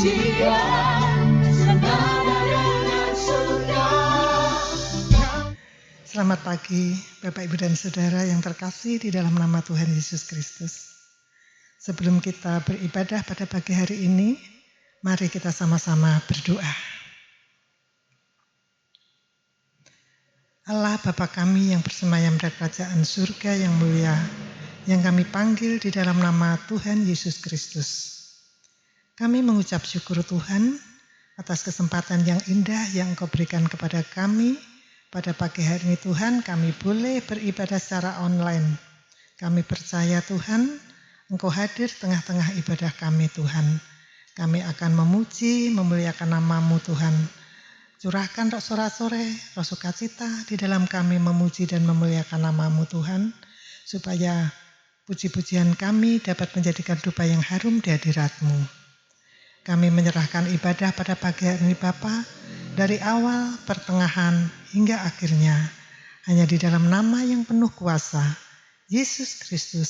Selamat pagi Bapak Ibu dan Saudara yang terkasih di dalam nama Tuhan Yesus Kristus. Sebelum kita beribadah pada pagi hari ini, mari kita sama-sama berdoa. Allah Bapa kami yang bersemayam di kerajaan surga yang mulia, yang kami panggil di dalam nama Tuhan Yesus Kristus. Kami mengucap syukur Tuhan atas kesempatan yang indah yang Engkau berikan kepada kami. Pada pagi hari ini Tuhan, kami boleh beribadah secara online. Kami percaya Tuhan, Engkau hadir tengah-tengah ibadah kami Tuhan. Kami akan memuji, memuliakan nama-Mu Tuhan. Curahkan roh sore-sore, roh sukacita di dalam kami memuji dan memuliakan nama-Mu Tuhan. Supaya puji-pujian kami dapat menjadikan dupa yang harum di hadirat-Mu. Kami menyerahkan ibadah pada pagi hari ini Bapa, dari awal, pertengahan, hingga akhirnya, hanya di dalam nama yang penuh kuasa, Yesus Kristus,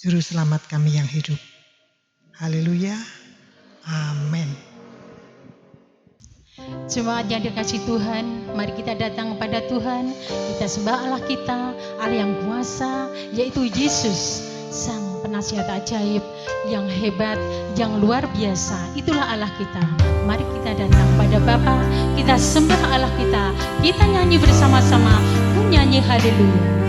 Juru Selamat kami yang hidup. Haleluya, amin. Jemaat yang dikasihi Tuhan, mari kita datang kepada Tuhan, kita sembah Allah kita, Allah yang kuasa, yaitu Yesus, Sang Penasihat ajaib, yang hebat, yang luar biasa. Itulah Allah kita. Mari kita datang pada Bapa, kita sembah Allah kita nyanyi bersama-sama, nyanyi haleluya.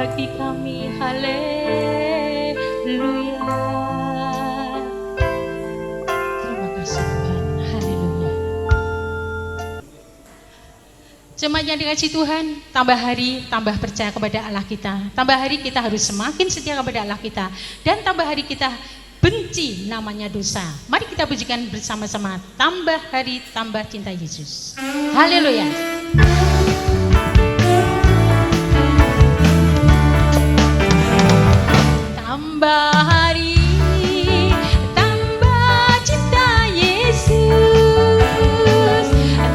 bagi kami. Haleluya. Terima kasih Tuhan. Haleluya. Jemaat yang dikasihi Tuhan, tambah hari, tambah percaya kepada Allah kita. Tambah hari kita harus semakin setia kepada Allah kita. Dan tambah hari kita benci namanya dosa. Mari kita pujikan bersama-sama. Tambah hari, tambah cinta Yesus. Haleluya. Tambah hari, tambah cinta Yesus.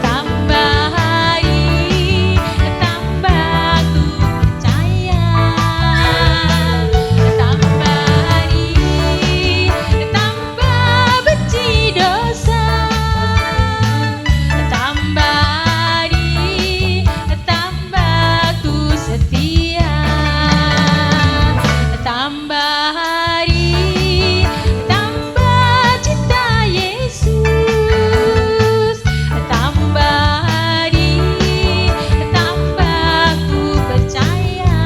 Tambah hari, tambah ku percaya. Tambah hari, tambah benci dosa. Tambah hari, tambah ku setia. Tambah hari, tambah cinta Yesus. Tambah hari, tambah ku percaya.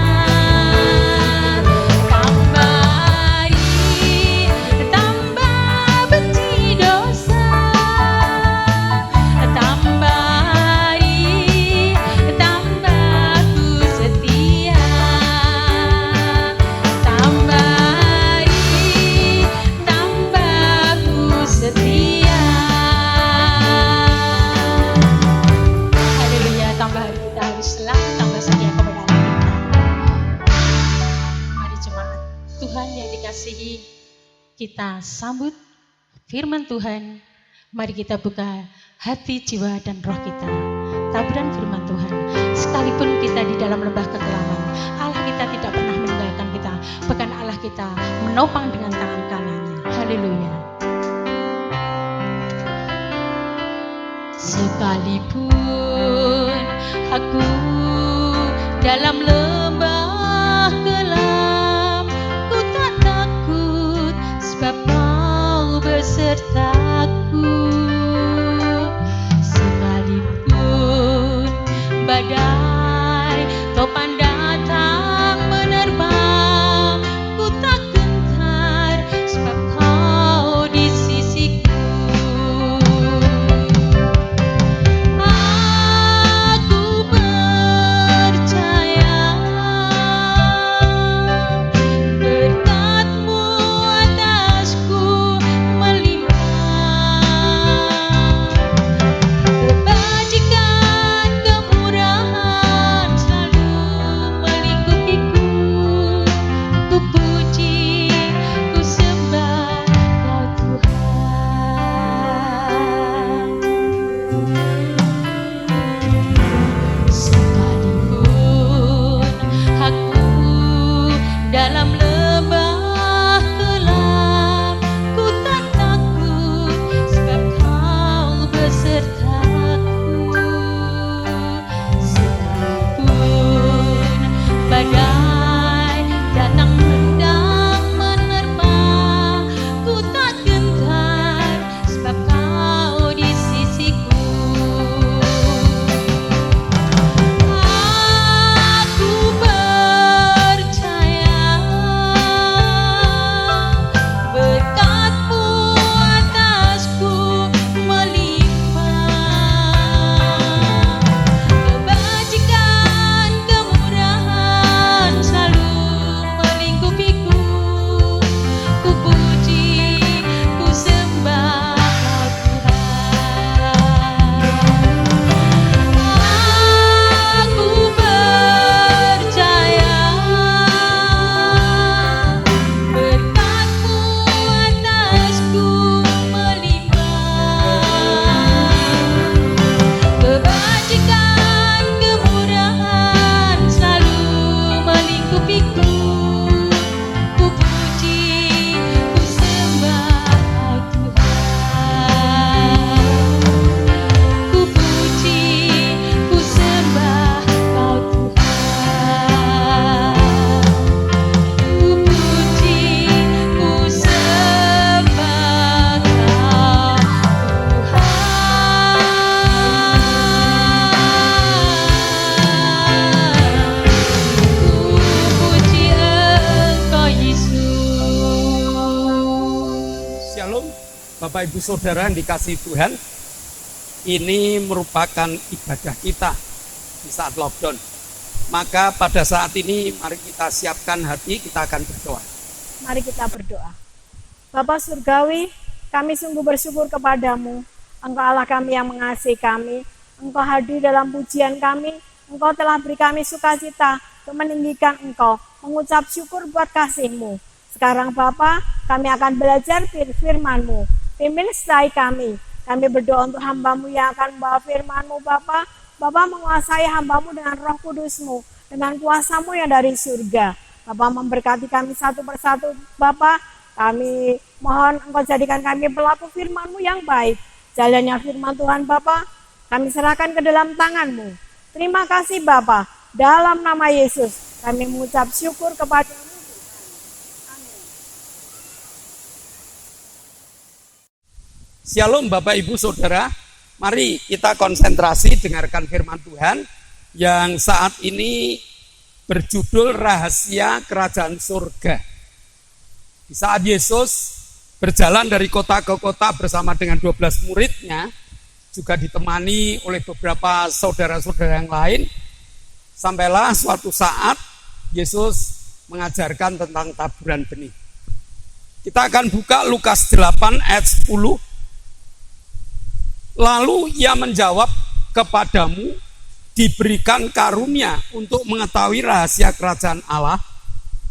Tambah hari, tambah benci dosa. Tambah hari, tambah ku setia. Tambah hari, tambah ku setia. Haleluya, tambah hari kita harus selalu tambah setia kepada Allah kita. Mari jemaat Tuhan yang dikasihi, kita sambut firman Tuhan. Mari kita buka hati, jiwa, dan roh kita. Taburan firman Tuhan. Sekalipun kita di dalam lembah kekelaman, Allah kita tidak pernah meninggalkan kita. Bahkan Allah kita menopang dengan tangan kanannya. Haleluya. Sekalipun aku dalam lembah kelam, ku tak takut sebab Kau besertaku. Sekalipun badai topan datang menerpa, ku tak gentar sebab Kau di sisiku. Aku percaya berkat-Mu atasku melimpah. Kebajikan, kemurahan selalu melingkupiku. Ku puji, ku sembah Kau Tuhan. Sekalipun aku dalam lembah kelam, ku tak takut sebab Kau besertaku. Sekalipun badai datang hendak menerpa, ku tak gentar sebab Kau di sisiku. Aku percaya berkat-Mu atasku melimpah. Kebajikan, kemurahan selalu melingkupiku. Ku puji, ku sembah Kau Tuhan. Aku percaya berkat-Mu atasku melimpah. Kebajikan, kemurahan selalu melingkupiku. Ku puji, ku sembah Kau Tuhan. Ku puji, ku sembah Kau Tuhan. Ku puji, ku sembah Kau Tuhan. Ku Bapak Ibu Saudara yang dikasihi Tuhan, ini merupakan ibadah kita di saat lockdown. Maka pada saat ini mari kita siapkan hati, kita akan berdoa. Mari kita berdoa. Bapa Surgawi, kami sungguh bersyukur kepadamu. Engkau Allah kami yang mengasihi kami. Engkau hadir dalam pujian kami. Engkau telah beri kami sukacita untuk meninggikan Engkau, mengucap syukur buat kasih-Mu. Sekarang Bapa, kami akan belajar firman-Mu. Pimpin setai kami. Kami berdoa untuk hamba-Mu yang akan membawa firman-Mu Bapa. Bapa menguasai hamba-Mu dengan roh kudus-Mu, dengan kuasa-Mu yang dari surga. Bapa memberkati kami satu persatu Bapa. Kami mohon Engkau jadikan kami pelaku firman-Mu yang baik. Jalannya firman Tuhan Bapa, kami serahkan ke dalam tangan-Mu. Terima kasih Bapa. Dalam nama Yesus, kami mengucap syukur kepada-Mu. Shalom Bapak Ibu Saudara, mari kita konsentrasi dengarkan firman Tuhan yang saat ini berjudul Rahasia Kerajaan Surga. Di saat Yesus berjalan dari kota ke kota bersama dengan 12 muridnya, juga ditemani oleh beberapa saudara-saudara yang lain, sampailah suatu saat Yesus mengajarkan tentang taburan benih. Kita akan buka Lukas 8 ayat 10. Lalu ia menjawab, kepadamu diberikan karunia untuk mengetahui rahasia kerajaan Allah,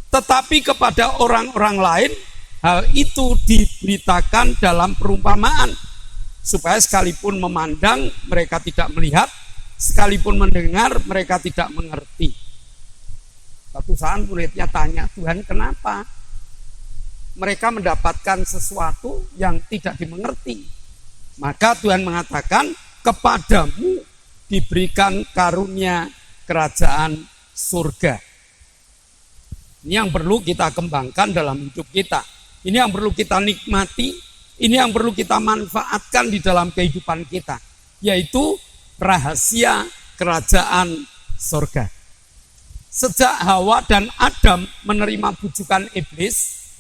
tetapi kepada orang-orang lain hal itu diberitakan dalam perumpamaan, supaya sekalipun memandang mereka tidak melihat, sekalipun mendengar mereka tidak mengerti. Suatu saat muridnya tanya, Tuhan kenapa mereka mendapatkan sesuatu yang tidak dimengerti? Maka Tuhan mengatakan, kepadamu diberikan karunia kerajaan surga. Ini yang perlu kita kembangkan dalam hidup kita. Ini yang perlu kita nikmati, ini yang perlu kita manfaatkan di dalam kehidupan kita, yaitu rahasia kerajaan surga. Sejak Hawa dan Adam menerima bujukan iblis,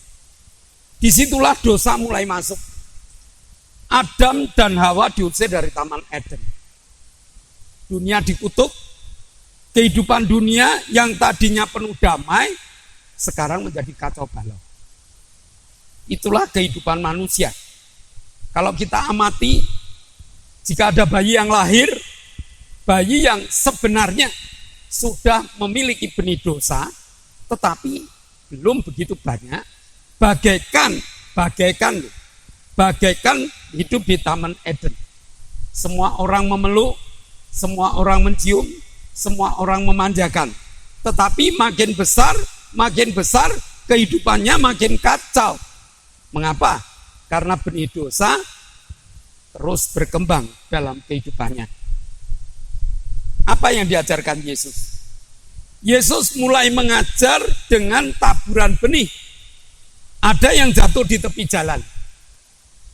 disitulah dosa mulai masuk. Adam dan Hawa diusir dari Taman Eden. Dunia dikutuk, kehidupan dunia yang tadinya penuh damai, sekarang menjadi kacau balau. Itulah kehidupan manusia. Kalau kita amati, jika ada bayi yang lahir, bayi yang sebenarnya sudah memiliki benih dosa, tetapi belum begitu banyak, bagaikan hidup di Taman Eden. Semua orang memeluk, semua orang mencium, semua orang memanjakan. Tetapi makin besar kehidupannya makin kacau. Mengapa? Karena benih dosa terus berkembang dalam kehidupannya. Apa yang diajarkan Yesus? Yesus mulai mengajar dengan taburan benih. Ada yang jatuh di tepi jalan,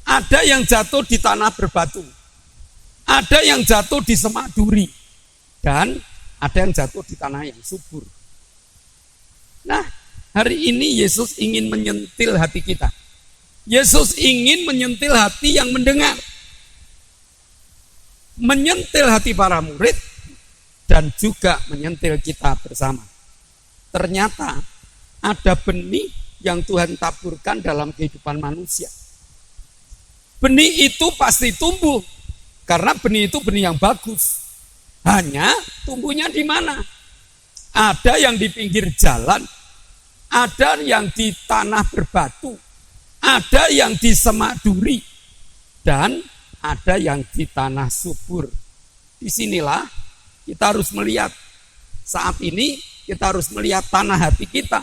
ada yang jatuh di tanah berbatu, ada yang jatuh di semak duri, dan ada yang jatuh di tanah yang subur. Nah, hari ini Yesus ingin menyentil hati kita. Yesus ingin menyentil hati yang mendengar, menyentil hati para murid, dan juga menyentil kita bersama. Ternyata ada benih yang Tuhan taburkan dalam kehidupan manusia. Benih itu pasti tumbuh, karena benih itu benih yang bagus. Hanya tumbuhnya di mana? Ada yang di pinggir jalan, ada yang di tanah berbatu, ada yang di semak duri, dan ada yang di tanah subur. Disinilah kita harus melihat, saat ini kita harus melihat tanah hati kita.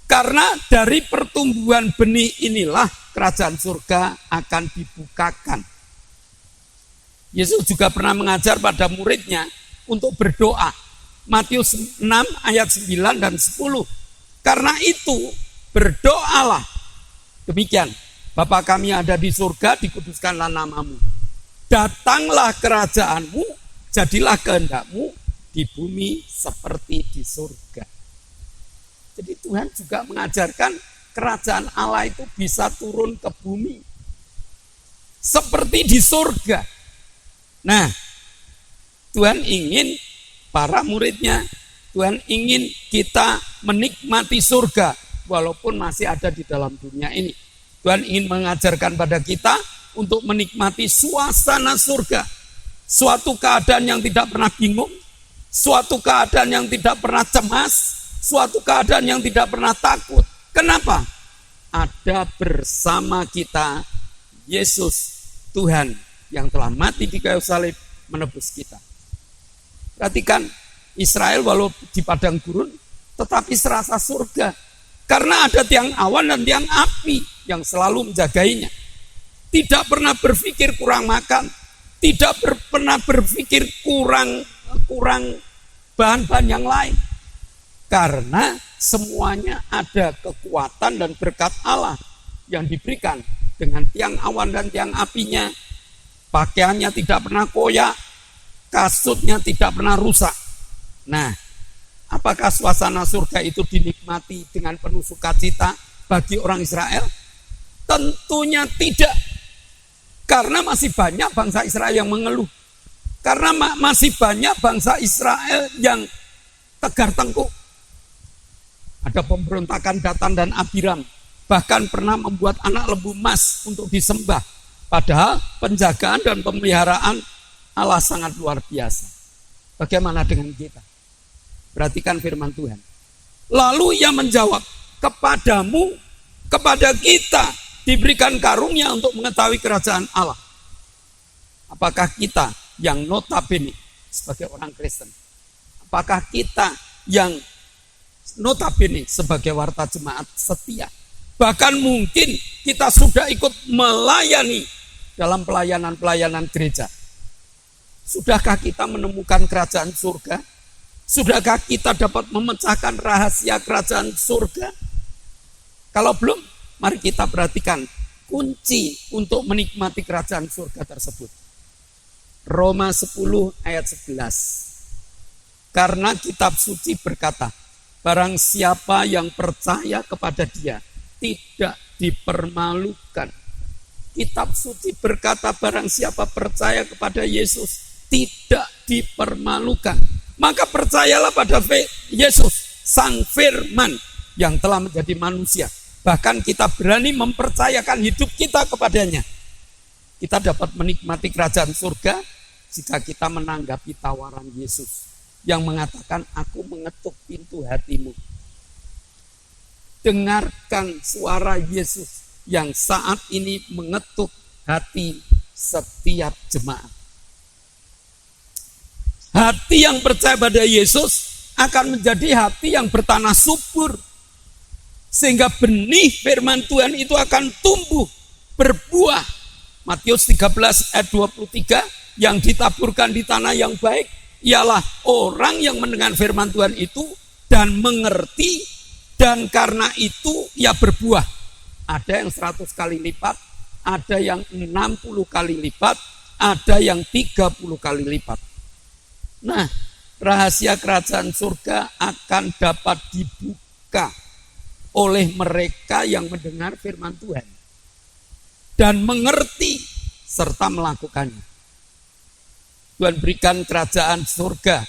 Karena dari pertumbuhan benih inilah kerajaan surga akan dibukakan. Yesus juga pernah mengajar pada muridnya untuk berdoa. Matius 6 ayat 9 dan 10. Karena itu berdoalah. Demikian, Bapa kami yang ada di surga, dikuduskanlah namamu. Datanglah kerajaanmu, jadilah kehendakmu di bumi seperti di surga. Jadi Tuhan juga mengajarkan kerajaan Allah itu bisa turun ke bumi. seperti di surga. Nah, Tuhan ingin para muridnya, Tuhan ingin kita menikmati surga walaupun masih ada di dalam dunia ini. Tuhan ingin mengajarkan pada kita untuk menikmati suasana surga. Suatu keadaan yang tidak pernah bingung, suatu keadaan yang tidak pernah cemas, suatu keadaan yang tidak pernah takut. Kenapa? Ada bersama kita Yesus Tuhan yang telah mati di kayu salib menebus kita. Perhatikan, Israel walau di padang gurun tetapi serasa surga. Karena ada tiang awan dan tiang api yang selalu menjagainya. Tidak pernah berpikir kurang makan, tidak pernah berpikir kurang bahan-bahan yang lain. Karena semuanya ada kekuatan dan berkat Allah yang diberikan dengan tiang awan dan tiang apinya. Pakaiannya tidak pernah koyak, kasutnya tidak pernah rusak. Nah, apakah suasana surga itu dinikmati dengan penuh sukacita bagi orang Israel? Tentunya tidak. Karena masih banyak bangsa Israel yang mengeluh. Karena masih banyak bangsa Israel yang tegar tengkuk. Ada pemberontakan Datan dan Abiram. Bahkan pernah membuat anak lembu emas untuk disembah. Padahal penjagaan dan pemeliharaan Allah sangat luar biasa. Bagaimana dengan kita? Perhatikan firman Tuhan. Lalu ia menjawab, kepadamu, kepada kita diberikan karunia untuk mengetahui kerajaan Allah. Apakah kita yang notabene sebagai orang Kristen? Apakah kita yang notabene sebagai warta jemaat setia? Bahkan mungkin kita sudah ikut melayani dalam pelayanan-pelayanan gereja. Sudahkah kita menemukan kerajaan surga? Sudahkah kita dapat memecahkan rahasia kerajaan surga? Kalau belum, mari kita perhatikan kunci untuk menikmati kerajaan surga tersebut. Roma 10 ayat 11. Karena kitab suci berkata, barang siapa yang percaya kepada Dia tidak dipermalukan. Kitab suci berkata barang siapa percaya kepada Yesus tidak dipermalukan. Maka percayalah pada Yesus, Sang Firman yang telah menjadi manusia. Bahkan kita berani mempercayakan hidup kita kepadanya. Kita dapat menikmati kerajaan surga jika kita menanggapi tawaran Yesus yang mengatakan, aku mengetuk pintu hatimu. Dengarkan suara Yesus yang saat ini mengetuk hati setiap jemaat. Hati yang percaya pada Yesus akan menjadi hati yang bertanah subur. Sehingga benih firman Tuhan itu akan tumbuh, berbuah. Matius 13 ayat 23, yang ditaburkan di tanah yang baik ialah orang yang mendengar firman Tuhan itu dan mengerti, dan karena itu ia berbuah. Ada yang 100 kali lipat, ada yang 60 kali lipat, ada yang 30 kali lipat. Nah, rahasia kerajaan surga akan dapat dibuka oleh mereka yang mendengar firman Tuhan dan mengerti serta melakukannya. Tuhan berikan kerajaan surga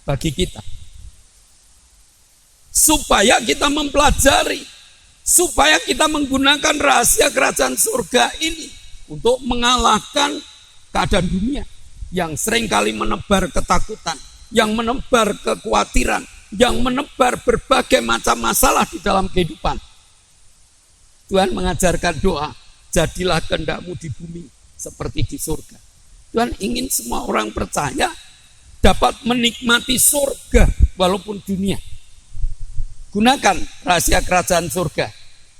bagi kita supaya kita mempelajari, supaya kita menggunakan rahasia kerajaan surga ini untuk mengalahkan keadaan dunia yang seringkali menebar ketakutan, yang menebar kekhawatiran, yang menebar berbagai macam masalah di dalam kehidupan. Tuhan mengajarkan doa, jadilah kehendakmu di bumi seperti di surga. Tuhan ingin semua orang percaya dapat menikmati surga walaupun dunia. Gunakan rahasia kerajaan surga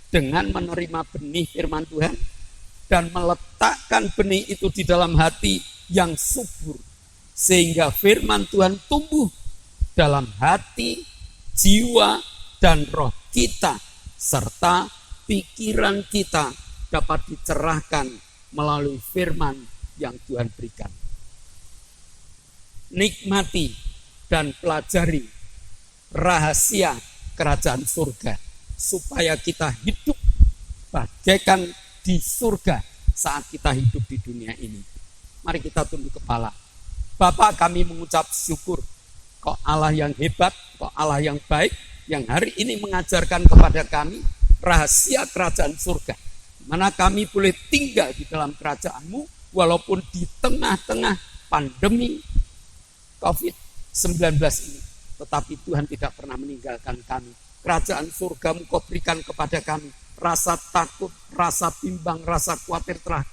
dengan menerima benih firman Tuhan dan meletakkan benih itu di dalam hati yang subur, sehingga firman Tuhan tumbuh dalam hati, jiwa, dan roh kita, serta pikiran kita dapat dicerahkan melalui firman yang Tuhan berikan. Nikmati dan pelajari rahasia kerajaan surga supaya kita hidup bagaikan di surga saat kita hidup di dunia ini. Mari kita tunduk kepala. Bapa, kami mengucap syukur. Kau Allah yang hebat, Kau Allah yang baik, yang hari ini mengajarkan kepada kami rahasia kerajaan surga. Di mana kami boleh tinggal di dalam kerajaan-Mu, walaupun di tengah-tengah pandemi COVID-19 ini. Tetapi Tuhan tidak pernah meninggalkan kami. Kerajaan surga-Mu Kau berikan kepada kami. Rasa takut, rasa bimbang, rasa khawatir telah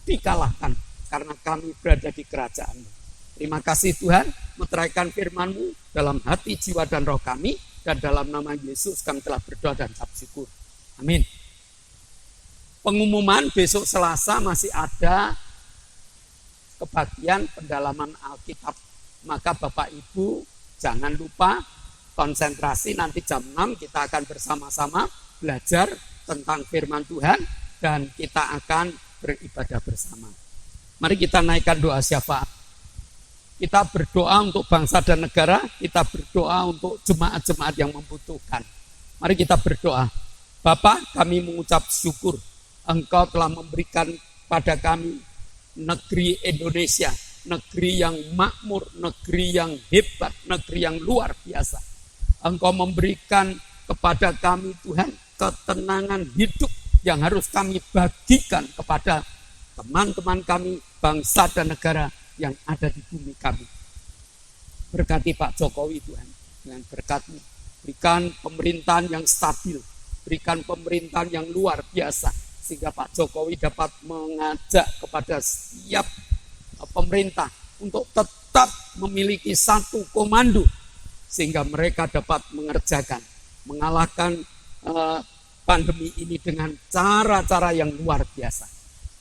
dikalahkan. Karena kami berada di kerajaan-Mu. Terima kasih Tuhan, meteraikan firman-Mu dalam hati, jiwa, dan roh kami. Dan dalam nama Yesus kami telah berdoa dan ucap syukur. Amin. Pengumuman besok Selasa masih ada kebagian pendalaman Alkitab. Maka Bapak Ibu jangan lupa konsentrasi, nanti jam 6 kita akan bersama-sama belajar tentang firman Tuhan dan kita akan beribadah bersama. Mari kita naikkan doa syafaat. Kita berdoa untuk bangsa dan negara, kita berdoa untuk jemaat-jemaat yang membutuhkan. Mari kita berdoa. Bapa, kami mengucap syukur Engkau telah memberikan pada kami negeri Indonesia, negeri yang makmur, negeri yang hebat, negeri yang luar biasa. Engkau memberikan kepada kami Tuhan ketenangan hidup yang harus kami bagikan kepada teman-teman kami, bangsa dan negara yang ada di bumi kami. Berkati Pak Jokowi Tuhan, dengan berkat-Mu. Berikan pemerintahan yang stabil, berikan pemerintahan yang luar biasa, sehingga Pak Jokowi dapat mengajak kepada setiap pemerintah untuk tetap memiliki satu komando, sehingga mereka dapat mengerjakan, mengalahkan pandemi ini dengan cara-cara yang luar biasa.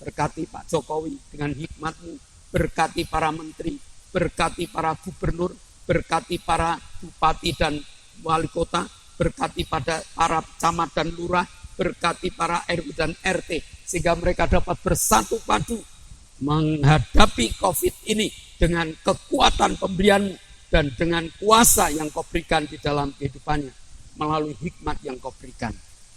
Berkati Pak Jokowi dengan hikmat-Mu, berkati para menteri, berkati para gubernur, berkati para bupati dan wali kota, berkati pada para camat dan lurah, berkati para RW dan RT, sehingga mereka dapat bersatu padu menghadapi COVID ini dengan kekuatan pemberian-Mu dan dengan kuasa yang Kau berikan di dalam kehidupannya melalui hikmat yang Kau berikan.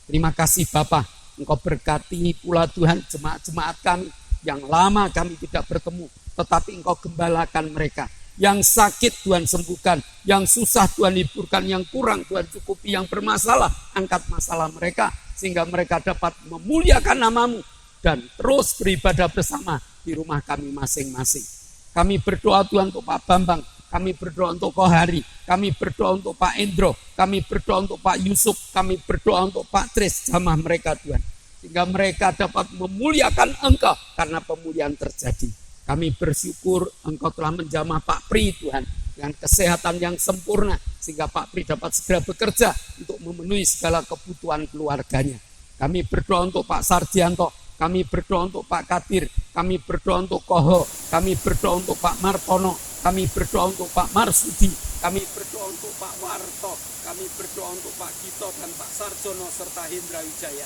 Terima kasih Bapa, Engkau berkati pula Tuhan jemaat-jemaat kami yang lama kami tidak bertemu, tetapi Engkau gembalakan mereka. Yang sakit Tuhan sembuhkan, yang susah Tuhan hiburkan, yang kurang Tuhan cukupi, yang bermasalah angkat masalah mereka, sehingga mereka dapat memuliakan nama-Mu dan terus beribadah bersama di rumah kami masing-masing. Kami berdoa Tuhan untuk Pak Bambang, kami berdoa untuk Ko Hari, kami berdoa untuk Pak Endro, kami berdoa untuk Pak Yusuf, kami berdoa untuk Pak Tris, jamah mereka Tuhan, sehingga mereka dapat memuliakan Engkau karena pemulihan terjadi. Kami bersyukur Engkau telah menjamah Pak Pri Tuhan dengan kesehatan yang sempurna, sehingga Pak Pri dapat segera bekerja untuk memenuhi segala kebutuhan keluarganya. Kami berdoa untuk Pak Sarjianto, kami berdoa untuk Pak Kadir, kami berdoa untuk Koho, kami berdoa untuk Pak Martono, kami berdoa untuk Pak Marsudi, kami berdoa untuk Pak Warto, kami berdoa untuk Pak Gito dan Pak Sarjono serta Hendra Wijaya.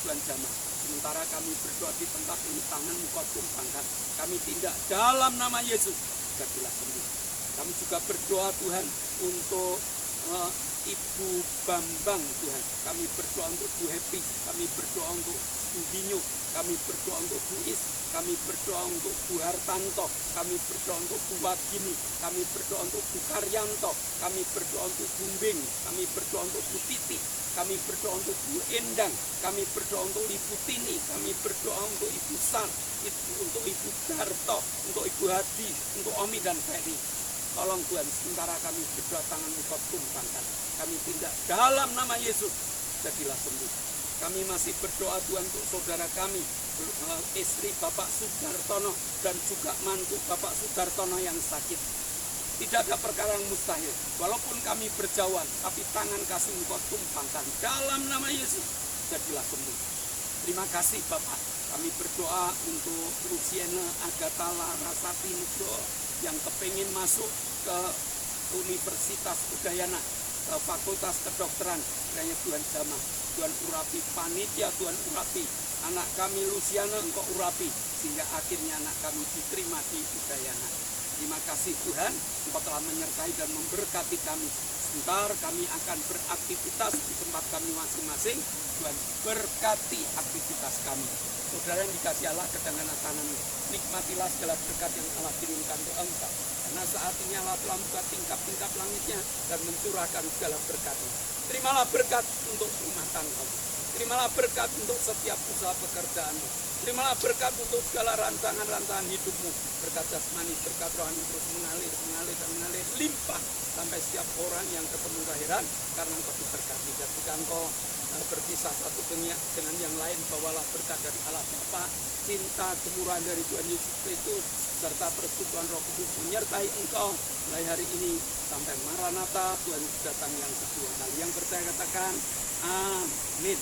Tuhan jamah. Sementara kami berdoa di tempat ini, tangan-Mu Kau tumpangkan. Kami tindak dalam nama Yesus, jadilah sembuh. Kami juga berdoa Tuhan untuk Ibu Bambang Tuhan. Kami berdoa untuk Bu Happy, kami berdoa untuk Bu Dinyo, kami berdoa untuk Bu Is, kami berdoa untuk Bu Hartanto, kami berdoa untuk Bu Wagini, kami berdoa untuk Bu Karyanto, kami berdoa untuk Bumbing, kami berdoa untuk Bu Titi, kami berdoa untuk Bu Endang, kami berdoa untuk Ibu Tini, kami berdoa untuk Ibu San, untuk Ibu Darto, untuk Ibu Hadi, untuk Omi dan Ferry. Tolong Tuhan, sementara kami berdoa, tangan-Mu Kau tumpangkan. Kami tindak dalam nama Yesus, jadilah sembuh. Kami masih berdoa Tuhan untuk saudara kami, istri Bapak Sudartono dan juga mantu Bapak Sudartono yang sakit. Tidak ada perkara yang mustahil. Walaupun kami berjauhan, tapi tangan kasih-Mu Kau tumpangkan. Dalam nama Yesus, jadilah sembuh. Terima kasih Bapak. Kami berdoa untuk Rusiana Agatha Larasati Nugroho yang kepingin masuk ke Universitas Udayana, ke Fakultas Kedokteran. Kiranya Tuhan jamah, Tuhan urapi panitia, Tuhan urapi anak kami Luciana, Engkau urapi sehingga akhirnya anak kami diterima di Udayana. Terima kasih Tuhan, Engkau telah menyertai dan memberkati kami. Sebentar kami akan beraktivitas di tempat kami masing-masing. Tuhan berkati aktivitas kami. Saudara yang dikasihi Allah, kedengaran tangan, nikmatilah segala berkat yang Allah kirimkan untuk engkau. Karena saat ini Allah telah membuka tingkap-tingkap langitnya dan mencurahkan segala berkatnya. Terimalah berkat untuk rumah tanggamu. Terimalah berkat untuk setiap usaha pekerjaanmu. Terimalah berkat untuk segala rancangan-rancangan hidupmu. Berkat jasmani, berkat rohani terus mengalir, limpah sampai setiap orang yang ketemu kelahiran karena engkau diberkati. Ketika engkau berpisah satu dengan yang lain, bawalah berkat dari Allah Bapa, cinta kemurahan dari Tuhan Yesus Kristus, serta persetujuan Roh Kudus menyertai engkau mulai hari ini sampai Maranatha, Tuhan datang yang kedua kali. Yang percaya katakan amin.